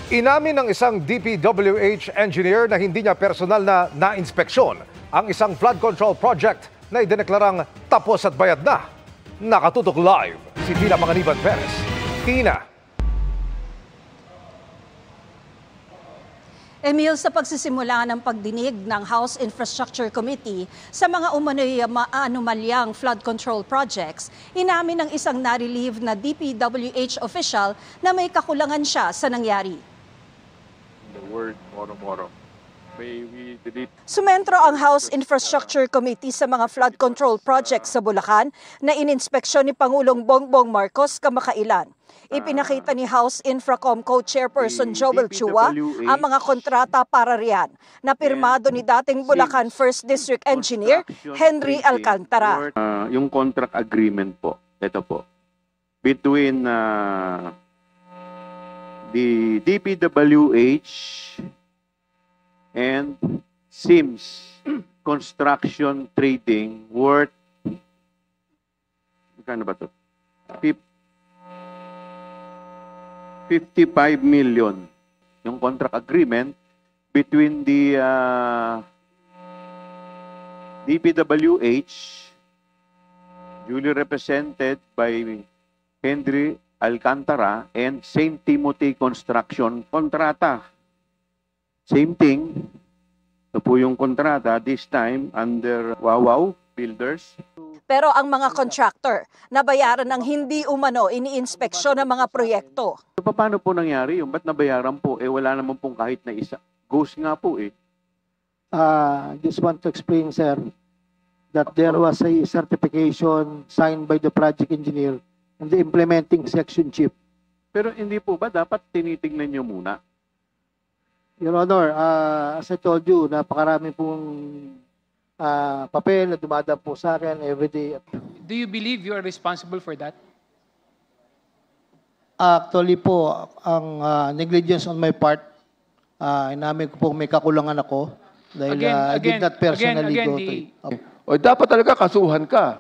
Inamin ng isang DPWH engineer na hindi niya personal na na-inspeksyon ang isang flood control project na idineklarang tapos at bayad na. Nakatutok live si Tina Panganiban Perez. Tina. Emil, sa pagsisimula ng pagdinig ng House Infrastructure Committee sa mga umano'y maanumalyang flood control projects, inamin ng isang na-relieve na DPWH official na may kakulangan siya sa nangyari. The word moro-moro. Sumentro ang House Infrastructure Committee sa mga flood control projects sa Bulacan na ininspeksyon ni Pangulong Bongbong Marcos kamakailan. Ipinakita ni House Infracom Co-Chairperson Joel Chua ang mga kontrata para riyan na pirmado ni dating Bulacan 1st District Engineer Henry Alcantara. Yung contract agreement po, ito po, between the DPWH and Sims Construction Trading worth, magkano ba ito? 55 million. Yung contract agreement between the DPWH, duly represented by Henry Alcantara, and St. Timothy Construction kontrata. Same thing. Ito po yung kontrata, this time under Wawaw Builders. Pero ang mga contractor, nabayaran ng hindi umano iniinspeksyon ng mga proyekto. So, paano po nangyari yung ba't nabayaran po? Wala naman pong kahit na isa. Ghost nga po Just want to explain, sir, that there was a certification signed by the project engineer and the implementing section chief. Pero hindi po ba dapat tinitingnan nyo muna? Your Honor, as I told you, napakarami pong papel na dumadaan po sa akin every day. Do you believe you are responsible for that? Actually po, ang negligence on my part, inamin ko po may kakulangan ako dahil I did not personally go to it. O dapat talaga kasuhan ka.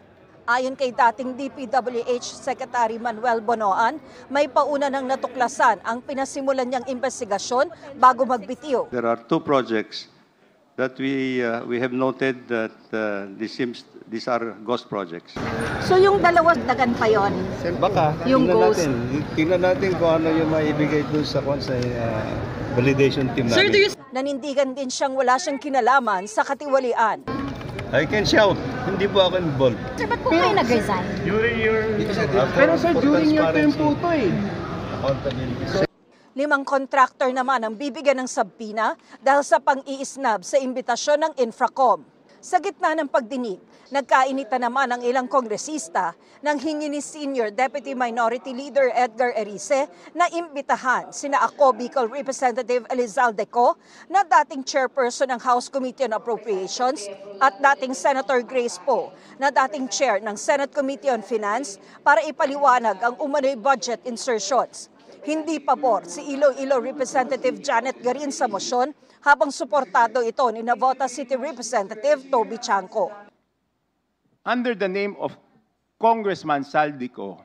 Ayon kay dating DPWH Secretary Manuel Bonoan, may pauna ng natuklasan ang pinasimulan niyang investigasyon bago magbitiw. There are two projects that we have noted that these are ghost projects. So yung dalawang dagan pa yon? Baka, yung ghost. Tingnan natin kung ano yung maibigay doon sa validation team natin. Nanindigan din siyang wala siyang kinalaman sa katiwalian. I can shout. Hindi po ako involved. Sir, ba't po kayo nag-resign? Pero sir, during your term po ito Accountability. 5 contractor naman ang bibigyan ng sabpina dahil sa pang-iisnab sa imbitasyon ng Infracom. Sa gitna ng pagdinig, nagkainita naman ang ilang kongresista nang hingi ni Senior Deputy Minority Leader Edgar Erice na imbitahan sina ako Bicol Representative Elizalde Co na dating chairperson ng House Committee on Appropriations at dating Senator Grace Poe na dating chair ng Senate Committee on Finance para ipaliwanag ang umano'y budget insertions. Hindi pabor si Iloilo Representative Janet Garin sa motion habang suportado ito ni Navota City Representative Toby Chanco. Under the name of Congressman Saldico,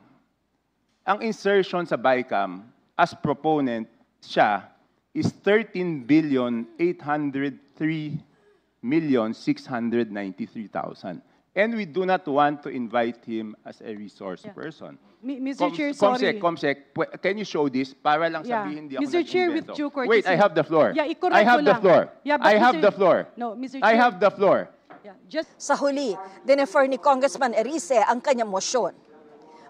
ang insertion sa BICAM as proponent siya is 13,803,693,000. And we do not want to invite him as a resource person. Mr. Chair, sorry. Comsec, can you show this para lang sabihin hindi ako Mr. Chair, with nag-invento? due courtesy. Wait, I have the floor. Yeah, I have the floor. Yeah, but I have the floor. No, Mr. Chair. I have the floor. Yeah, just... Sa huli, dinefer ni Congressman Erice ang kanyang motion.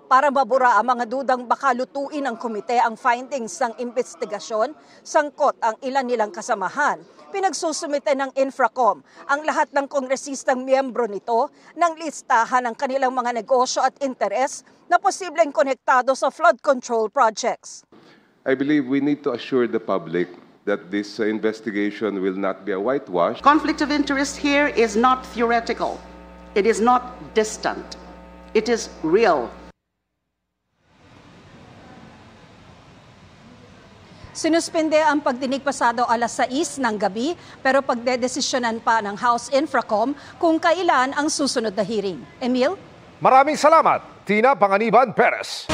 Para mabura ang mga dudang baka lutuin ng komite ang findings ng investigasyon, sangkot ang ilan nilang kasamahan. Pinagsusumite ng Infracom ang lahat ng kongresistang miyembro nito ng listahan ng kanilang mga negosyo at interes na posibleng konektado sa flood control projects. I believe we need to assure the public that this investigation will not be a whitewash. Conflict of interest here is not theoretical. It is not distant. It is real. Sinuspende ang pagdinig pasado alas 6 ng gabi pero pagdedesisyonan pa ng House Infracom kung kailan ang susunod na hearing. Emil? Maraming salamat, Tina Panganiban Perez.